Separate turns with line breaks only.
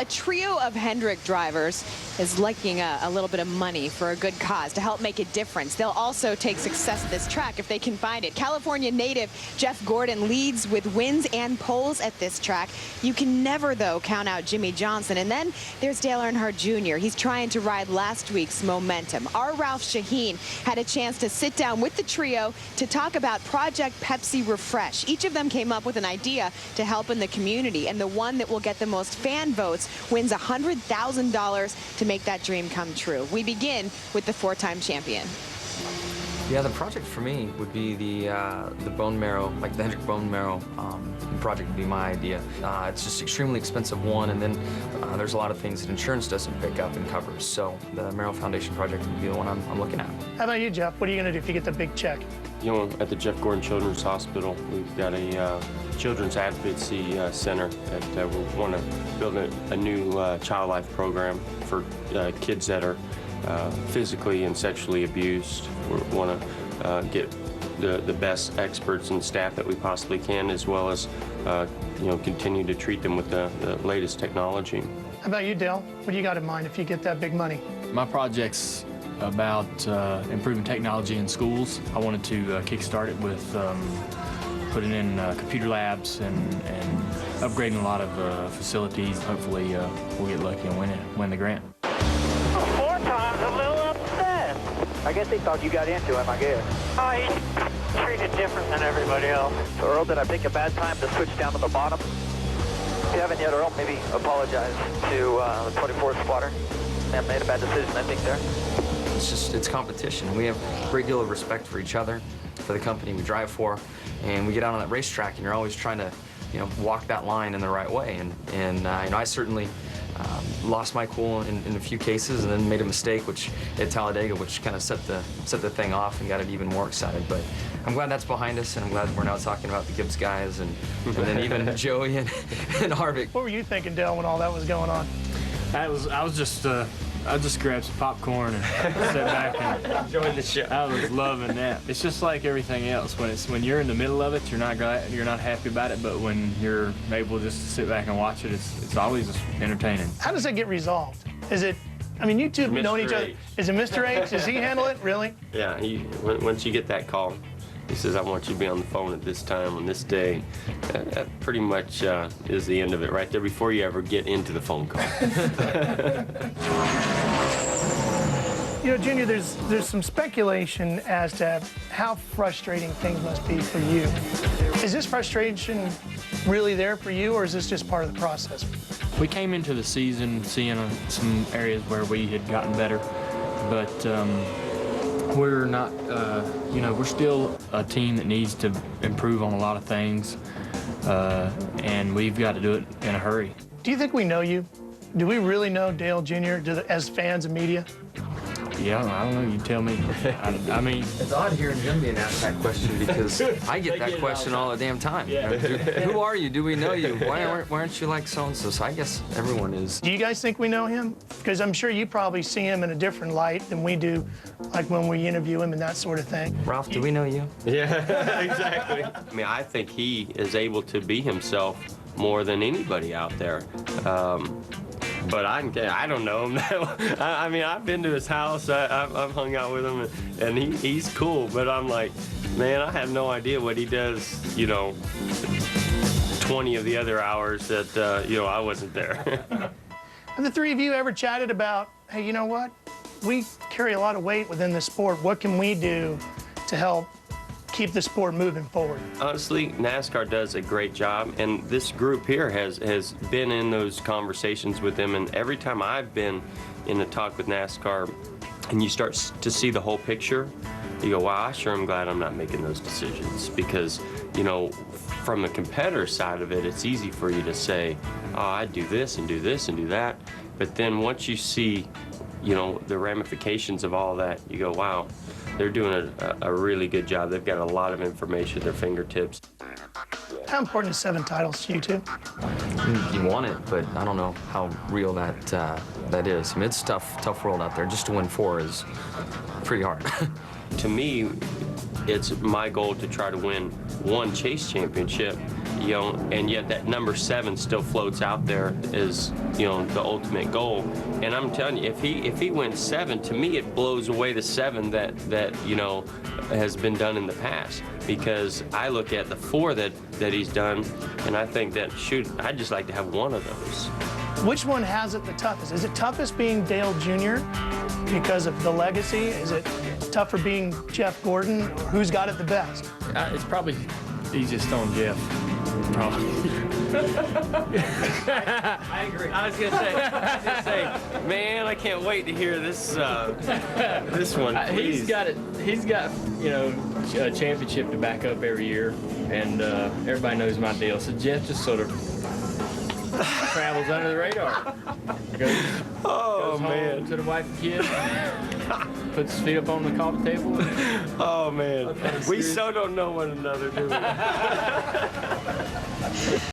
a trio of Hendrick drivers is liking a little bit of money for a good cause to help make a difference. They'll also take success at this track if they can find it. California native Jeff Gordon leads with wins and poles at this track. You can never, though, count out Jimmie Johnson. And then there's Dale Earnhardt Jr. He's trying to ride last week's momentum. Our Ralph Shaheen had a chance to sit down with the trio to talk about Project Pepsi Refresh. Each of them came up with an idea to help in the community, and the one that will get the most fan votes wins $100,000 to make that dream come true. We begin with the four-time champion.
Yeah, the project for me would be the bone marrow, like the Hendrick bone marrow project would be my idea. It's just extremely expensive one, and then there's a lot of things that insurance doesn't pick up and covers. So the Marrow Foundation project would be the one I'm looking at.
How about you, Jeff? What are you going to do if you get the big check?
You know, at the Jeff Gordon Children's Hospital, we've got a children's advocacy center that we want to build a new child life program for kids that are physically and sexually abused. We want to get the best experts and staff that we possibly can, as well as you know, continue to treat them with the latest technology.
How about you, Dale? What do you got in mind if you get that big money?
My project's about improving technology in schools. I wanted to kickstart it with putting in computer labs and upgrading a lot of facilities. Hopefully we'll get lucky and win the grant.
4 times, a little upset. I guess they thought you got into him, I guess. Oh, he's treated different than everybody else. So, Earl, did I pick a bad time to switch down to the bottom? If you haven't yet, Earl, maybe apologize to the 24th spotter. They made a bad decision, I think, there.
It's competition. We have a great deal of respect for each other, for the company we drive for, and we get out on that racetrack, and you're always trying to, you know, walk that line in the right way. And you know, I certainly lost my cool in a few cases, and then made a mistake, which at Talladega, which kind of set the thing off and got it even more excited. But I'm glad that's behind us, and I'm glad we're now talking about the Gibbs guys, and then even Joey and Harvick.
What were you thinking, Dale, when all that was going on?
I just grabbed some popcorn and sat back and
Enjoying the show.
I was loving that. It's just like everything else. When you're in the middle of it, you're not happy about it. But when you're able just to sit back and watch it, it's always just entertaining.
How does it get resolved? Is it? I mean, you two have known each other. Is it Mr. H? Does he handle it? Really?
Yeah, once you get that call, he says, I want you to be on the phone at this time on this day. That pretty much is the end of it right there before you ever get into the phone call.
You know, Junior, there's some speculation as to how frustrating things must be for you. Is this frustration really there for you, or is this just part of the process?
We came into the season seeing some areas where we had gotten better, but we're not, you know, we're still a team that needs to improve on a lot of things, and we've got to do it in a hurry.
Do you think we know you? Do we really know Dale Jr. as fans and media?
Yeah, I don't know. You tell me. I mean,
It's odd hearing him being asked that question, because I get that question all the damn time.
Yeah.
Who are you? Do we know you? Why aren't you like so-and-so? So I guess everyone is.
Do you guys think we know him? Because I'm sure you probably see him in a different light than we do, like when we interview him and that sort of thing.
Ralph, do we know you?
Yeah, exactly. I mean, I think he is able to be himself more than anybody out there. But I don't know him now. I mean, I've been to his house. I've hung out with him, and he's cool. But I'm like, man, I have no idea what he does, you know, 20 of the other hours that, you know, I wasn't there.
Have the three of you ever chatted about, hey, you know what? We carry a lot of weight within the sport. What can we do to help keep the sport moving forward?
Honestly, NASCAR does a great job, and this group here has been in those conversations with them, and every time I've been in a talk with NASCAR and you start to see the whole picture, you go, wow, I sure am glad I'm not making those decisions, because, you know, from the competitor side of it, it's easy for you to say, oh, I'd do this and do this and do that, but then once you see, you know, the ramifications of all that, you go, wow, they're doing a really good job. They've got a lot of information at their fingertips.
How important is 7 titles to you two?
You want it, but I don't know how real that is. I mean, it's a tough world out there. Just to win 4 is pretty hard.
To me, it's my goal to try to win one chase championship, you know, and yet that number 7 still floats out there as, you know, the ultimate goal. And I'm telling you, if he wins 7, to me it blows away the 7 that you know has been done in the past, because I look at the 4 that he's done, and I think that, shoot, I'd just like to have one of those.
Which one has it the toughest? Is it toughest being Dale Jr. because of the legacy? Is it tougher being Jeff Gordon? Who's got it the best?
It's probably easiest on Jeff. Probably.
I agree. I was gonna say, man, I can't wait to hear this this one. Please.
He's got it. He's got, you know, a championship to back up every year, and everybody knows my deal. So Jeff just sort of travels under the radar. Goes home
man,
to the wife and kids, puts his feet up on the coffee table.
oh man, we so don't know one another, do we?